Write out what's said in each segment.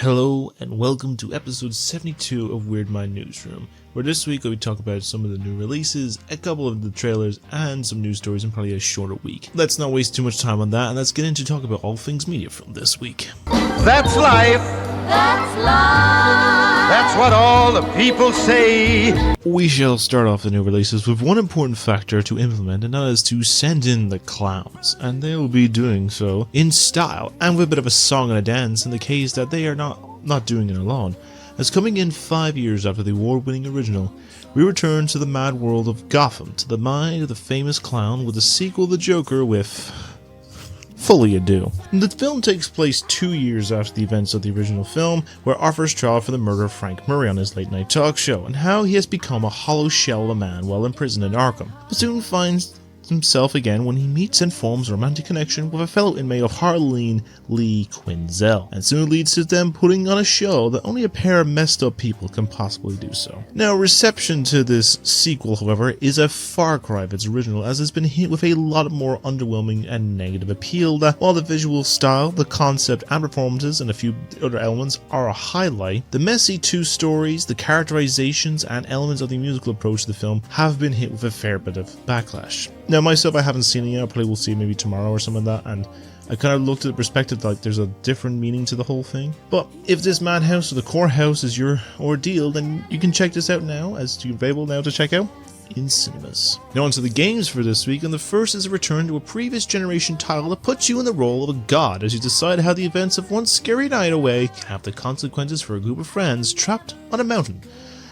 Hello and welcome to episode 72 of Weird Mind Newsroom, where this week we talk about some of the new releases, a couple of the trailers, and some news stories in probably a shorter week. Let's not waste too much time on that, and let's get into talk about all things media from this week. That's life. That's life. That's what all the people say. We shall start off the new releases with one important factor to implement, and that is to send in the clowns, and they will be doing so in style and with a bit of a song and a dance in the case that they are not doing it alone. As coming in 5 years after the award-winning original, we return to the mad world of Gotham, to the mind of the famous clown with the sequel The Joker with fully ado. The film takes place 2 years after the events of the original film, where Arthur's trial for the murder of Frank Murray on his late-night talk show, and how he has become a hollow shell of a man while imprisoned in Arkham, but soon finds himself again when he meets and forms a romantic connection with a fellow inmate of Harleen Lee Quinzel, and soon leads to them putting on a show that only a pair of messed up people can possibly do so. Now, reception to this sequel, however, is a far cry of its original, as it's been hit with a lot more underwhelming and negative appeal that, while the visual style, the concept and performances and a few other elements are a highlight, the messy two stories, the characterizations and elements of the musical approach to the film have been hit with a fair bit of backlash. Now myself, I haven't seen it yet. I probably will see it maybe tomorrow or something like that, and I kind of looked at the perspective like there's a different meaning to the whole thing. But if this madhouse or the core house is your ordeal, then you can check this out now, as it's available now to check out in cinemas. Now onto the games for this week, and the first is a return to a previous generation title that puts you in the role of a god as you decide how the events of one scary night away can have the consequences for a group of friends trapped on a mountain,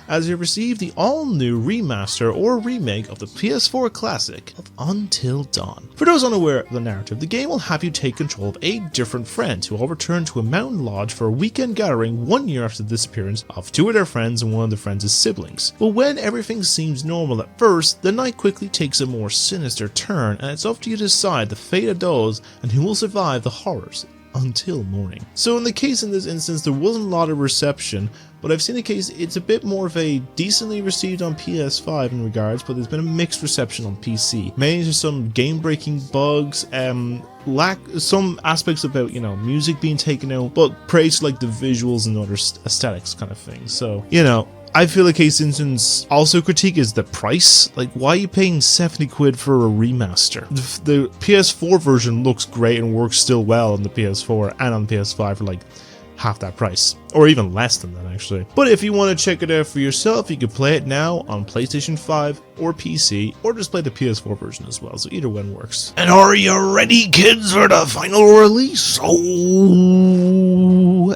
as you receive the all-new remaster or remake of the PS4 classic of Until Dawn. For those unaware of the narrative, the game will have you take control of 8 different friends who all return to a mountain lodge for a weekend gathering 1 year after the disappearance of 2 of their friends and one of the friends' siblings. But when everything seems normal at first, the night quickly takes a more sinister turn, and it's up to you to decide the fate of those and who will survive the horrors until morning. So in this instance, there wasn't a lot of reception, but I've seen the case it's a bit more of a decently received on PS5 in regards, but there's been a mixed reception on PC. Mainly to some game-breaking bugs, some aspects about, music being taken out, but praise like the visuals and other aesthetics kind of thing. So, I feel the case instance also critique is the price. Like, why are you paying 70 quid for a remaster? The PS4 version looks great and works still well on the PS4 and on PS5 for like half that price, or even less than that actually. But if you want to check it out for yourself, you can play it now on PlayStation 5 or PC, or just play the PS4 version as well, so either one works. And are you ready, kids, for the final release? Oh,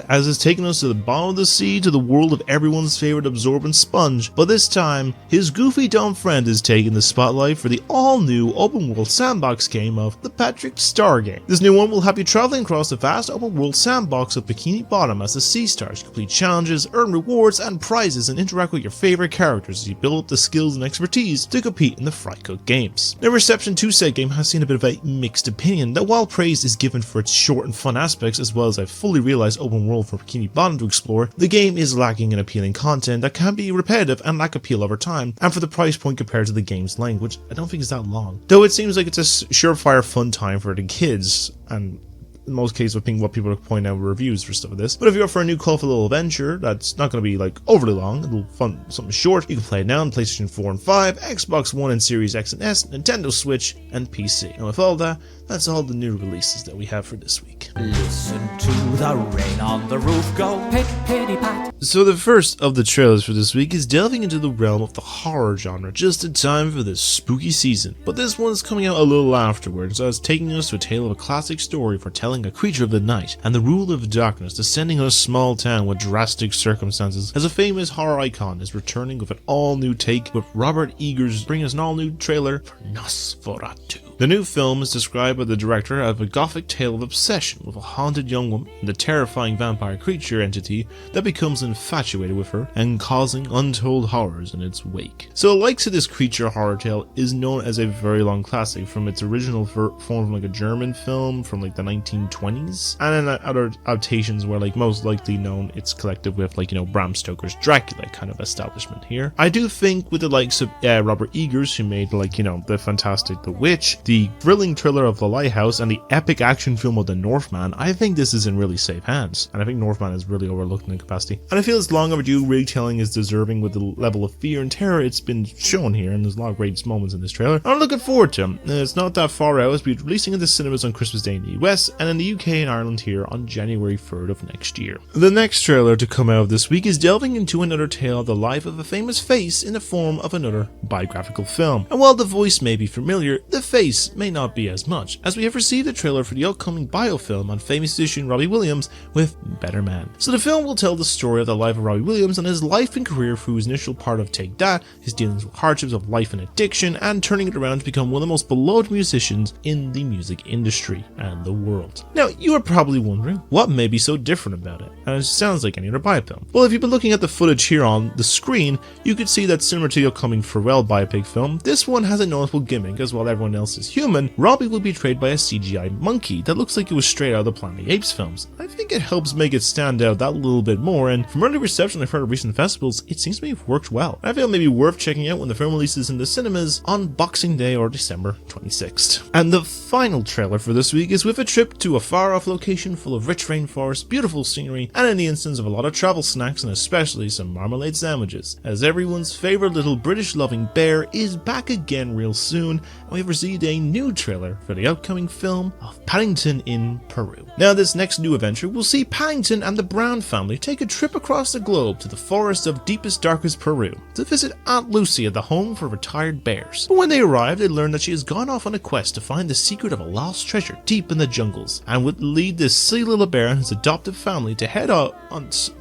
as it's taken us to the bottom of the sea, to the world of everyone's favorite absorbent sponge, but this time, his goofy dumb friend is taking the spotlight for the all-new open-world sandbox game of the Patrick Star game. This new one will have you traveling across the vast open-world sandbox of Bikini Bottom as the sea stars, complete challenges, earn rewards and prizes, and interact with your favorite characters as you build up the skills and expertise to compete in the Fry Cook games. The reception to said game has seen a bit of a mixed opinion, that while praise is given for its short and fun aspects as well as a fully realized open world for Bikini Bottom to explore, the game is lacking in appealing content that can be repetitive and lack appeal over time, and for the price point compared to the game's length, which I don't think is that long. Though it seems like it's a surefire fun time for the kids, and in most cases, what people are pointing out reviews for stuff like this. But if you're up for a new colorful little adventure that's not going to be like overly long, a little fun, something short, you can play it now on PlayStation 4 and 5, Xbox One and Series X and S, Nintendo Switch, and PC. And with all that, that's all the new releases that we have for this week. Listen to the rain on the roof go pit pitty pat. So the first of the trailers for this week is delving into the realm of the horror genre just in time for this spooky season. But this one's coming out a little afterwards, as taking us to a tale of a classic story foretelling a creature of the night and the rule of darkness descending on a small town with drastic circumstances, as a famous horror icon is returning with an all-new take, with Robert Eggers bringing us an all-new trailer for Nosferatu. The new film is described by the director as a gothic tale of obsession with a haunted young woman and the terrifying vampire creature entity that becomes infatuated with her and causing untold horrors in its wake. So the likes of this creature horror tale is known as a very long classic, from its original form from like a German film from like the 1920s, and then other adaptations where like most likely known it's collected with like Bram Stoker's Dracula kind of establishment here. I do think with the likes of Robert Eggers, who made like the fantastic The Witch, the thrilling thriller of The Lighthouse and the epic action film of The Northman, I think this is in really safe hands, and I think Northman is really overlooked in the capacity. And I feel it's long overdue. Retelling is deserving with the level of fear and terror it's been shown here, and there's a lot of great moments in this trailer. I'm looking forward to them. It's not that far out. It's be releasing in the cinemas on Christmas Day in the US, and in the UK and Ireland here on January 3rd of next year. The next trailer to come out this week is delving into another tale of the life of a famous face in the form of another biographical film. And while the voice may be familiar, the face may not be as much, as we have received a trailer for the upcoming biofilm on famous musician Robbie Williams with Better Man. So the film will tell the story of the life of Robbie Williams and his life and career through his initial part of Take That, his dealings with hardships of life and addiction, and turning it around to become one of the most beloved musicians in the music industry and the world. Now, you are probably wondering, what may be so different about it? And it sounds like any other biofilm. Well, if you've been looking at the footage here on the screen, you could see that similar to the upcoming Pharrell biopic film, this one has a noticeable gimmick, as while everyone else is human, Robbie will be portrayed by a CGI monkey that looks like it was straight out of the Planet of the Apes films. I think it helps make it stand out that little bit more, and from early reception I've heard of recent festivals, it seems to have worked well. I feel it may be worth checking out when the film releases in the cinemas on Boxing Day or December 26th. And the final trailer for this week is with a trip to a far-off location full of rich rainforest, beautiful scenery, and in the instance of a lot of travel snacks and especially some marmalade sandwiches, as everyone's favourite little British-loving bear is back again real soon, and we've received a new trailer for the upcoming film of Paddington in Peru. Now, this next new adventure will see Paddington and the Brown family take a trip across the globe to the forest of deepest, darkest Peru to visit Aunt Lucy at the home for retired bears. But when they arrive, they learn that she has gone off on a quest to find the secret of a lost treasure deep in the jungles, and would lead this silly little bear and his adoptive family to head out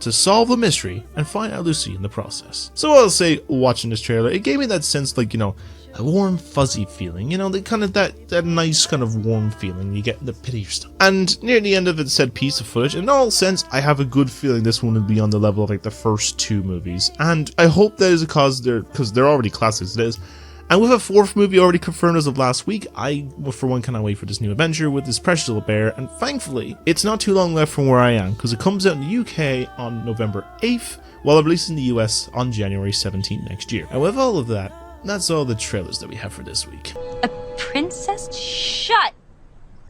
to solve the mystery and find Aunt Lucy in the process. So I'll say, watching this trailer, it gave me that sense, like, a warm, fuzzy feeling, the kind of that nice kind of warm feeling you get in the pit of your stomach. And near the end of it said piece of footage, in all sense, I have a good feeling this one will be on the level of like the first two movies, and I hope that is because they're already classics, it is. And with a fourth movie already confirmed as of last week, I, for one, cannot wait for this new adventure with this precious little bear, and thankfully, it's not too long left from where I am, because it comes out in the UK on November 8th, while it releases in the US on January 17th next year. And with all of that, that's all the trailers that we have for this week. A princess? Shut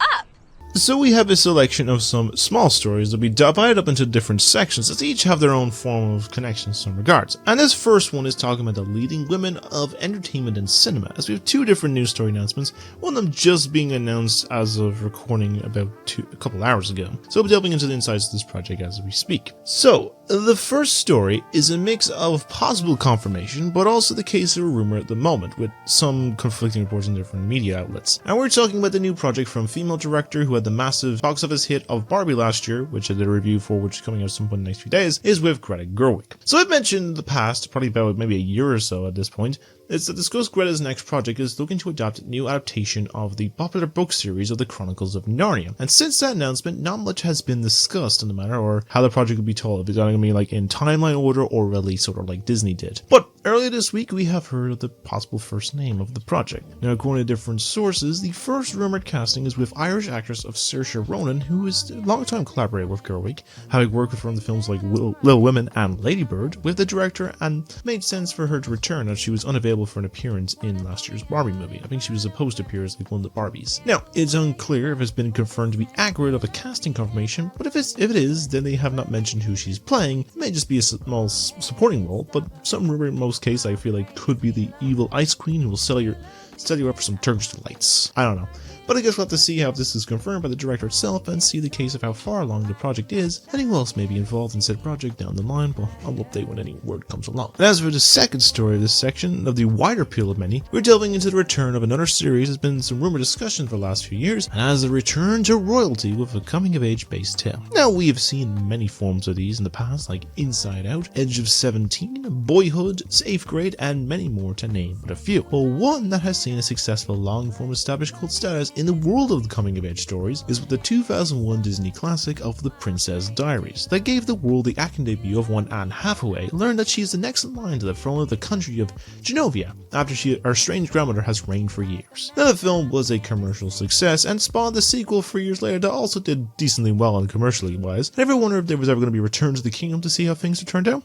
up! So we have a selection of some small stories that we divided up into different sections that each have their own form of connection in some regards. And this first one is talking about the leading women of entertainment and cinema, as we have two different news story announcements, one of them just being announced as of recording about a couple hours ago. So we'll be delving into the insides of this project as we speak. So, the first story is a mix of possible confirmation, but also the case of a rumor at the moment, with some conflicting reports in different media outlets. And we're talking about the new project from female director who had the massive box office hit of Barbie last year, which I did a review for, which is coming out some point in the next few days, is with Greta Gerwig. So I've mentioned in the past, probably about maybe a year or so at this point, is that discuss Greta's next project is looking to adapt a new adaptation of the popular book series of the Chronicles of Narnia. And since that announcement, not much has been discussed on the matter or how the project would be told. If it's going to be like in timeline order or release order like Disney did. But earlier this week, we have heard of the possible first name of the project. Now, according to different sources, the first rumored casting is with Irish actress of Saoirse Ronan, who is a long-time collaborator with Gerwig, having worked with her in the films like Little Women and Lady Bird with the director, and made sense for her to return as she was unavailable for an appearance in last year's Barbie movie. I think she was supposed to appear as like one of the Barbies. Now, it's unclear if it's been confirmed to be accurate of a casting confirmation, but if it is, then they have not mentioned who she's playing. It may just be a small supporting role, but some rumor in most cases I feel like could be the evil Ice Queen who will sell you up for some Turkish delights. I don't know. But I guess we'll have to see how this is confirmed by the director itself and see the case of how far along the project is and who else may be involved in said project down the line, but I'll update when any word comes along. And as for the second story of this section, of the wider appeal of many, we're delving into the return of another series that's been some rumored discussion for the last few years, and as a return to royalty with a coming-of-age based tale. Now, we have seen many forms of these in the past, like Inside Out, Edge of 17, Boyhood, 8th Grade, and many more to name but a few. But one that has seen a successful long-form established cult status in the world of the coming-of-age stories is with the 2001 Disney classic of The Princess Diaries, that gave the world the acting debut of one Anne Hathaway, learned that she is the next in line to the throne of the country of Genovia, after her strange grandmother has reigned for years. Now, the film was a commercial success, and spawned a sequel 3 years later that also did decently well on commercially wise, and everyone wondered if there was ever going to be a return to the kingdom to see how things had turned out.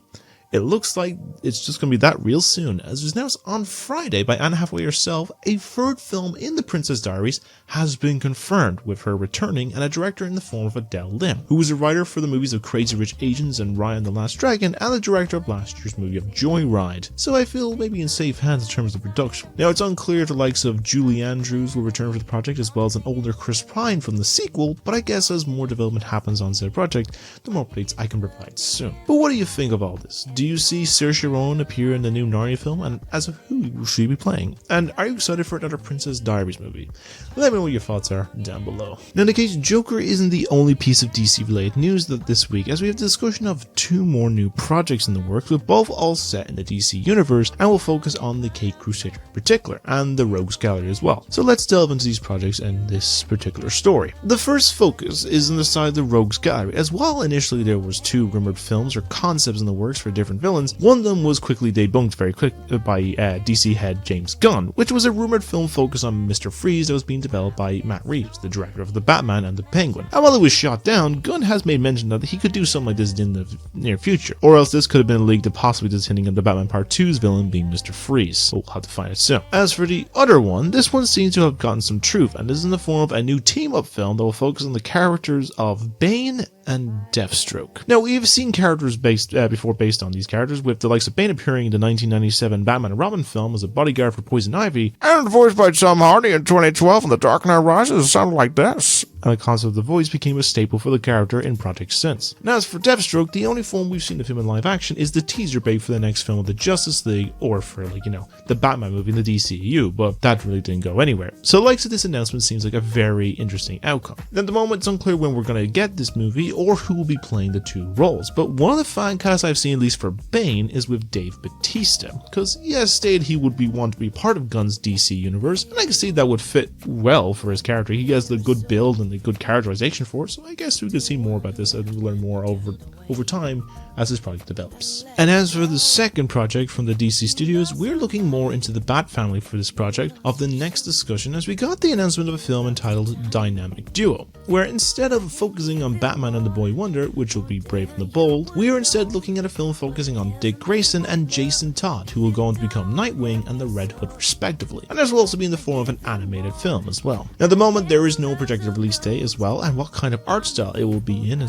It looks like it's just going to be that real soon, as it was announced on Friday by Anne Hathaway herself, a third film in The Princess Diaries has been confirmed, with her returning and a director in the form of Adele Lim, who was a writer for the movies of Crazy Rich Asians and Raya and the Last Dragon, and the director of last year's movie of Joyride. So I feel maybe in safe hands in terms of production. Now it's unclear if the likes of Julie Andrews will return for the project, as well as an older Chris Pine from the sequel, but I guess as more development happens on said project, the more updates I can provide soon. But what do you think of all this? Do you see Saoirse Ronan appear in the new Narnia film, and as of who will she be playing? And are you excited for another Princess Diaries movie? Let me know what your thoughts are down below. Now in the case, Joker isn't the only piece of DC related news this week, as we have discussion of 2 more new projects in the works, with both all set in the DC universe, and will focus on the Caped Crusader in particular, and the Rogues Gallery as well. So let's delve into these projects and this particular story. The first focus is on the side of the Rogues Gallery, as while initially there was 2 rumored films or concepts in the works for different villains, one of them was quickly debunked very quick by DC head James Gunn, which was a rumored film focused on Mr. Freeze that was being developed by Matt Reeves, the director of The Batman and The Penguin. And while it was shot down, Gunn has made mention that he could do something like this in the near future, or else this could have been a leak that possibly just hinting at The Batman Part 2's villain being Mr. Freeze. We'll have to find it soon. As for the other one, this one seems to have gotten some truth, and this is in the form of a new team-up film that will focus on the characters of Bane and Deathstroke. Now, we've seen characters based on these characters, with the likes of Bane appearing in the 1997 Batman and Robin film as a bodyguard for Poison Ivy, and voiced by Tom Hardy in 2012 in The Dark Knight Rises, sounded like this. And the concept of the voice became a staple for the character in projects since. Now, as for Deathstroke, the only form we've seen of him in live action is the teaser bait for the next film of the Justice League, or for, the Batman movie in the DCEU, but that really didn't go anywhere. So the likes of this announcement seems like a very interesting outcome. At the moment, it's unclear when we're going to get this movie, or who will be playing the 2 roles, but one of the fan casts I've seen, at least for Bane, is with Dave Bautista, because he has stated he would want to be part of Gunn's DC universe, and I can see that would fit well for his character. He has the good build and the good characterization for it, so I guess we could see more about this and learn more over time as this project develops. And as for the second project from the DC studios, we're looking more into the Bat family for this project of the next discussion, as we got the announcement of a film entitled Dynamic Duo, where instead of focusing on Batman and the Boy Wonder, which will be Brave and the Bold, we are instead looking at a film focusing on Dick Grayson and Jason Todd, who will go on to become Nightwing and the Red Hood respectively, and this will also be in the form of an animated film as well. Now at the moment there is no projected release date as well, and what kind of art style it will be in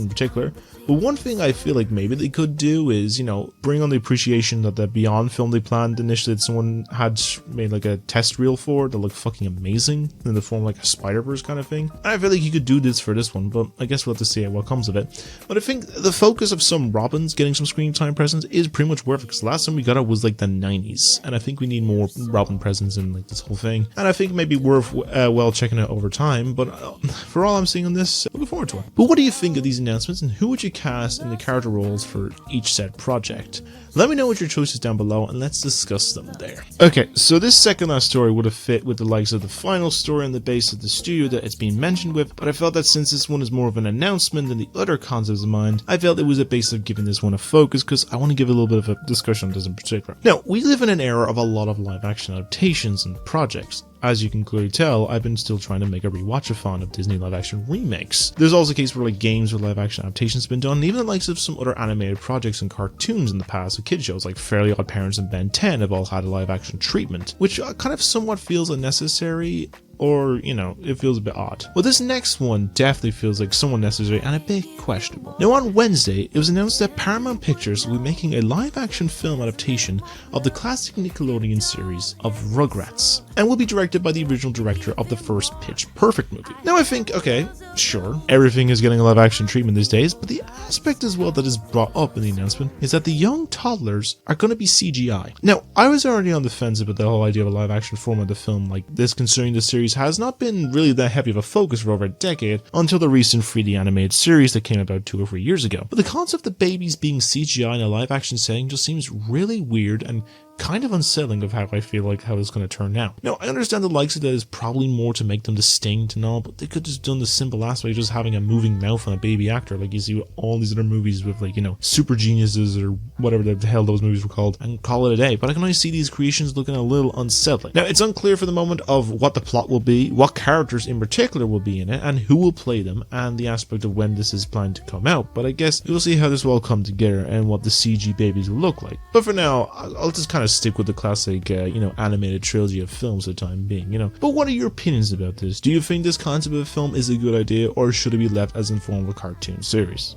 particular, but one thing I feel like maybe they could do is, bring on the appreciation that the Beyond film they planned initially that someone had made like a test reel for that looked fucking amazing in the form of like a Spider-Verse kind of thing. And I feel like you could do this for this one, but I guess we'll have to see what comes of it. But I think the focus of some Robins getting some screen time presence is pretty much worth it, because last time we got it was like the 90s, and I think we need more Robin presence in like this whole thing, and I think it may be worth well checking out over time, but for all I'm seeing on this, looking forward to it. But what do you think of these announcements, and who would you cast in the character roles for each said project? Let me know what your choices down below, and let's discuss them there. Okay, so this second last story would have fit with the likes of the final story on the base of the studio that it's been mentioned with, but I felt that since this one is more of an announcement than the other concepts in mind, I felt it was a base of giving this one a focus, because I want to give a little bit of a discussion on this in particular. Now, we live in an era of a lot of live action adaptations and projects. As you can clearly tell, I've been still trying to make a rewatch-a-thon of Disney live-action remakes. There's also a case where like games with live-action adaptations have been done, and even the likes of some other animated projects and cartoons in the past with kid shows like Fairly Odd Parents and Ben 10 have all had a live-action treatment, which kind of somewhat feels unnecessary, or, it feels a bit odd. Well, this next one definitely feels like somewhat necessary and a bit questionable. Now, on Wednesday, it was announced that Paramount Pictures will be making a live-action film adaptation of the classic Nickelodeon series of Rugrats, and will be directed by the original director of the first Pitch Perfect movie. Now, I think, okay, sure, everything is getting a live-action treatment these days, but the aspect as well that is brought up in the announcement is that the young toddlers are going to be CGI. Now, I was already on the fence about the whole idea of a live-action format of the film like this, considering the series has not been really that heavy of a focus for over a decade until the recent 3D animated series that came about 2 or 3 years ago. But the concept of babies being CGI in a live action setting just seems really weird and kind of unsettling of how I feel like how it's going to turn out. Now, I understand the likes of that is probably more to make them distinct and all, but they could just done the simple aspect of just having a moving mouth on a baby actor like you see with all these other movies with, like, you know, super geniuses or whatever the hell those movies were called, and call it a day. But I can only see these creations looking a little unsettling. Now, it's unclear for the moment of what the plot will be, what characters in particular will be in it, and who will play them, and the aspect of when this is planned to come out. But I guess we'll see how this will all come together and what the CG babies will look like. But for now, I'll just kind of stick with the classic, you know, animated trilogy of films for the time being, you know. But what are your opinions about this? Do you think this concept of a film is a good idea, or should it be left as in form of a cartoon series?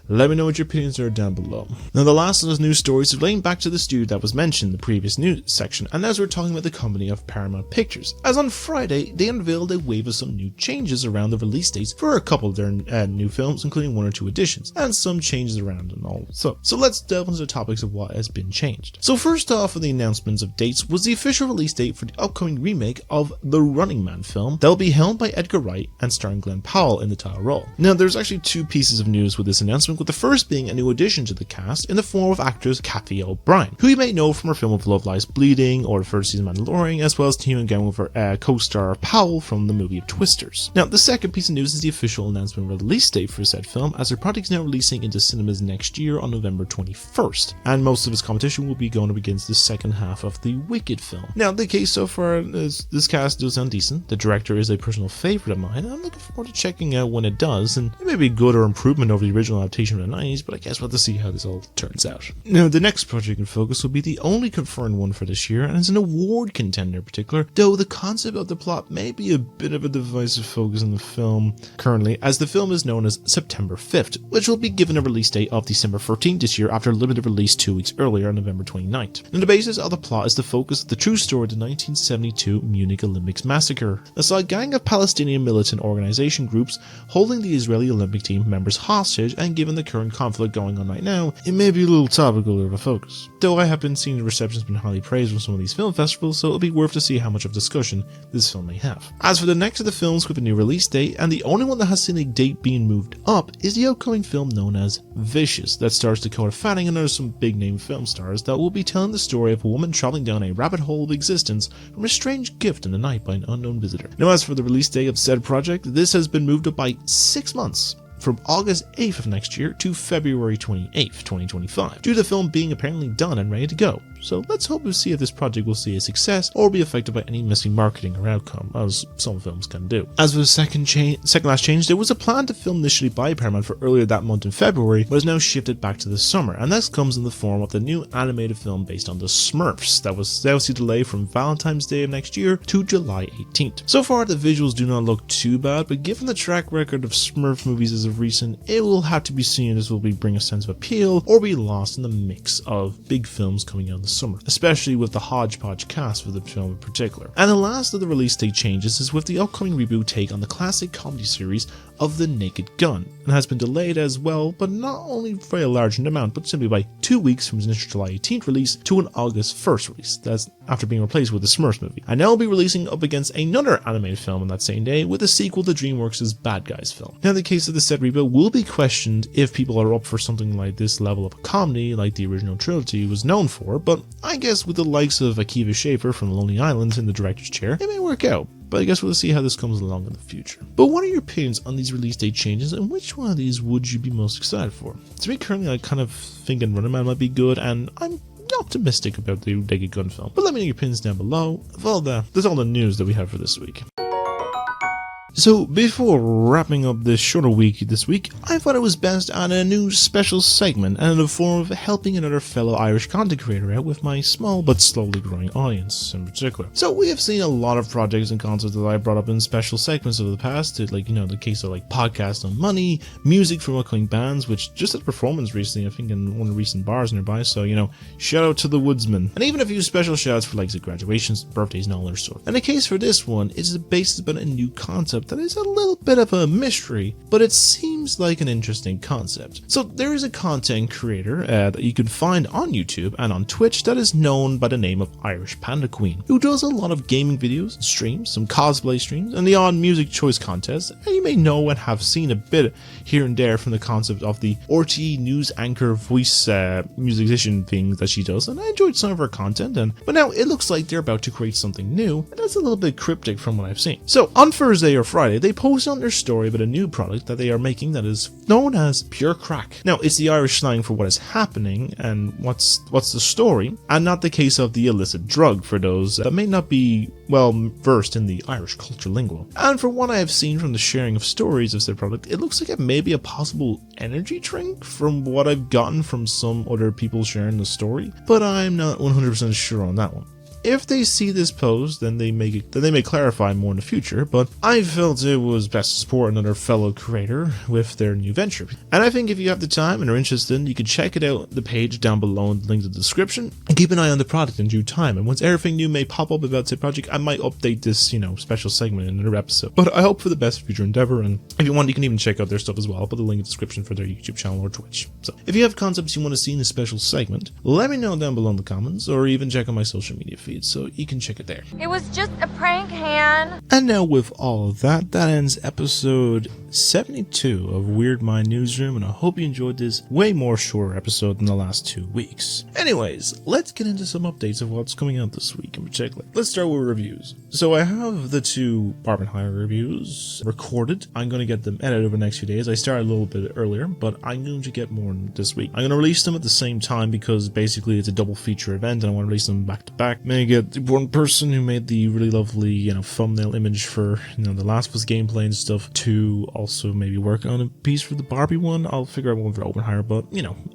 Let me know what your opinions are down below. Now, the last of those news stories is relating back to the studio that was mentioned in the previous news section, and as we're talking about the company of Paramount Pictures, as on Friday they unveiled a wave of some new changes around the release dates for a couple of their new films, including 1 or 2 additions, and some changes around and all. So let's delve into the topics of what has been changed. So first off, of the announcements of dates was the official release date for the upcoming remake of the Running Man film that will be helmed by Edgar Wright and starring Glenn Powell in the title role. Now, there's actually 2 pieces of news with this announcement, with the first being a new addition to the cast in the form of actress Kathy O'Brien, who you may know from her film of Love Lies Bleeding or the first season of Mandalorian, as well as teaming again with her co-star Powell from the movie of Twisters. Now, the second piece of news is the official announcement of release date for said film, as the project is now releasing into cinemas next year on November 21st, and most of its competition will be going up against the second half of the Wicked film. Now, the case so far is this cast does sound decent. The director is a personal favorite of mine, and I'm looking forward to checking out when it does, and it may be good or improvement over the original adaptation of the 90s, but I guess we'll have to see how this all turns out. Now, the next project in focus will be the only confirmed one for this year, and is an award contender in particular, though the concept of the plot may be a bit of a divisive focus in the film currently, as the film is known as September 5th, which will be given a release date of December 13th this year after a limited release 2 weeks earlier on November 29th. And the basis of the plot is the focus of the true story of the 1972 Munich Olympics massacre, that saw a gang of Palestinian militant organization groups holding the Israeli Olympic team members hostage, and given the current conflict going on right now, it may be a little topical of a focus. Though I have been seeing the reception has been highly praised from some of these film festivals, so it'll be worth to see how much of discussion this film may have. As for the next of the films with a new release date, and the only one that has seen a date being moved up, is the upcoming film known as Vicious, that stars Dakota Fanning and some big name film stars that will be telling the story of a woman traveling down a rabbit hole of existence from a strange gift in the night by an unknown visitor. Now, as for the release date of said project, this has been moved up by 6 months, from August 8th of next year to February 28th, 2025, due to the film being apparently done and ready to go. So let's hope to see if this project will see a success or be affected by any missing marketing or outcome, as some films can do. As for the second last change, there was a plan to film initially by Paramount for earlier that month in February, but is now shifted back to the summer, and this comes in the form of the new animated film based on the Smurfs that will see delay from Valentine's Day of next year to July 18th. So far, the visuals do not look too bad, but given the track record of Smurf movies as of recent, it will have to be seen if this will bring a sense of appeal or be lost in the mix of big films coming out in the summer, especially with the hodgepodge cast for the film in particular. And the last of the release date changes is with the upcoming reboot take on the classic comedy series of The Naked Gun, and has been delayed as well, but not only by a large amount, but simply by 2 weeks from its initial July 18th release to an August 1st release. That's after being replaced with the Smurfs movie. And now will be releasing up against another animated film on that same day with a sequel to DreamWorks' Bad Guys film. Now, in the case of the said reboot will be questioned if people are up for something like this level of a comedy like the original trilogy was known for, but I guess with the likes of Akiva Schaffer from Lonely Island in the director's chair, it may work out. But I guess we'll see how this comes along in the future. But what are your opinions on these release date changes, and which one of these would you be most excited for? To me, currently, I kind of think Running Man might be good, and I'm optimistic about the Naked Gun film. But let me know your opinions down below. That's all the news that we have for this week. So, before wrapping up this shorter week this week, I thought it was best to add a new special segment, and in the form of helping another fellow Irish content creator out with my small but slowly growing audience in particular. So, we have seen a lot of projects and concepts that I brought up in special segments over the past, like, the case of like podcasts on money, music from upcoming bands, which just had a performance recently, I think, in one of the recent bars nearby, so, shout out to the Woodsman. And even a few special shouts for like graduations, birthdays, and all that sort. And the case for this one is based on a new concept that is a little bit of a mystery, but it seems seems like an interesting concept. So there is a content creator that you can find on YouTube and on Twitch that is known by the name of Irish Panda Queen, who does a lot of gaming videos and streams, some cosplay streams, and the odd music choice contest, and you may know and have seen a bit here and there from the concept of the RTE news anchor voice musician things that she does, and I enjoyed some of her content, but now it looks like they're about to create something new, and that's a little bit cryptic from what I've seen. So on Thursday or Friday, they posted on their story about a new product that they are making that is known as pure crack. Now, it's the Irish slang for what is happening and what's the story, and not the case of the illicit drug for those that may not be well versed in the Irish culture lingo. And from what I have seen from the sharing of stories of their product, it looks like it may be a possible energy drink from what I've gotten from some other people sharing the story, but I'm not 100% sure on that one. If they see this post, then they may clarify more in the future, but I felt it was best to support another fellow creator with their new venture. And I think if you have the time and are interested, you can check it out the page down below in the link in the description, and keep an eye on the product in due time. And once everything new may pop up about the project, I might update this, special segment in another episode. But I hope for the best for future endeavor, and if you want, you can even check out their stuff as well. I'll put the link in the description for their YouTube channel or Twitch. So if you have concepts you want to see in a special segment, let me know down below in the comments, or even check out my social media feed, so you can check it there. It was just a prank, Han. And now with all of that, that ends episode 72 of Weird Mind Newsroom, and I hope you enjoyed this way more shorter episode than the last 2 weeks. Anyways, let's get into some updates of what's coming out this week in particular. Let's start with reviews. So I have the 2 Barbenheimer reviews recorded. I'm going to get them edited over the next few days. I started a little bit earlier, but I'm going to get more this week. I'm going to release them at the same time because basically it's a double feature event and I want to release them back to back. May get the one person who made the really lovely, thumbnail image for, the Last of Us gameplay and stuff to also maybe work on a piece for the Barbie one. I'll figure out one for Oppenheimer, but,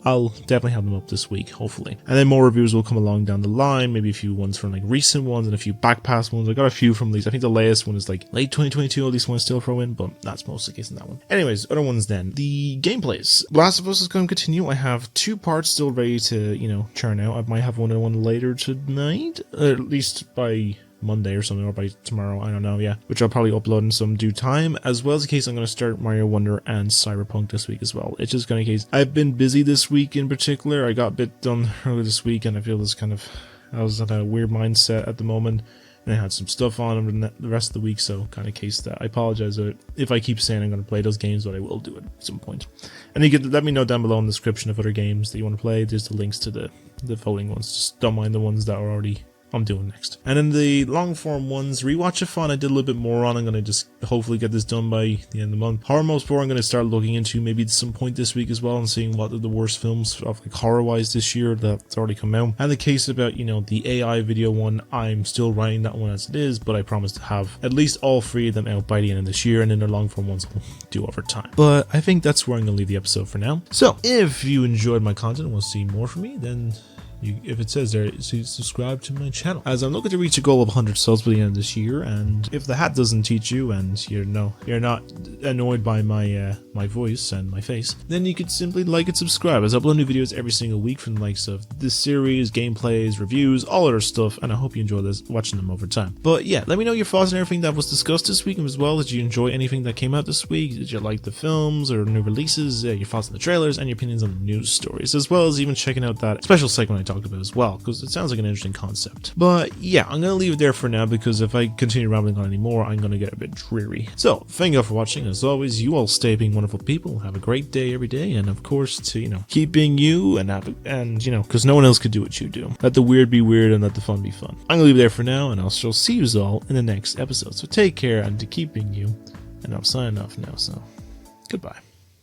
I'll definitely have them up this week, hopefully. And then more reviews will come along down the line, maybe a few ones from, recent ones and a few backpass ones. I got a few from these. I think the latest one is, late 2022, at least one still throw in, but that's mostly the case in that one. Anyways, other ones then. The gameplays. Last of Us is going to continue. I have 2 parts still ready to, churn out. I might have one later tonight, or at least by Monday or something, or by tomorrow, I don't know, which I'll probably upload in some due time, as well as the case I'm going to start Mario Wonder and Cyberpunk this week as well. It's just kind of case I've been busy this week in particular. I got a bit done earlier this week, and I feel I was at a weird mindset at the moment, and I had some stuff on the rest of the week, so kind of case that I apologize if I keep saying I'm going to play those games, but I will do it at some point. And you can let me know down below in the description of other games that you want to play. There's the links to the voting ones. Just don't mind the ones that are already I'm doing next. And in the long form ones, Rewatch-a-thon I did a little bit more on. I'm going to just hopefully get this done by the end of the month. Horror Most Boring I'm going to start looking into maybe at some point this week as well, and seeing what are the worst films of horror-wise this year that's already come out. And the case about, the AI video one, I'm still writing that one as it is, but I promise to have at least all 3 of them out by the end of this year, and then the long form ones I'll do over time. But I think that's where I'm going to leave the episode for now. So, if you enjoyed my content and want to see more from me, then if it says there, subscribe to my channel, as I'm looking to reach a goal of 100 subs by the end of this year. And if the hat doesn't teach you, and you're not annoyed by my my voice and my face, then you could simply like and subscribe, as I upload new videos every single week from the likes of this series, gameplays, reviews, all other stuff, and I hope you enjoy watching them over time. But yeah, let me know your thoughts on everything that was discussed this week, as well. Did you enjoy anything that came out this week? Did you like the films or new releases? Your thoughts on the trailers and your opinions on the news stories, as well as even checking out that special segment I talked about as well, because it sounds like an interesting concept. But yeah, I'm gonna leave it there for now, because if I continue rambling on anymore, I'm gonna get a bit dreary. So thank you all for watching. As always, you all stay being wonderful people. Have a great day every day, and of course to keep being you, and because no one else could do what you do. Let the weird be weird and let the fun be fun. I'm gonna leave it there for now, and I shall see you all in the next episode. So take care and to keep being you, and I'm signing off now. So goodbye.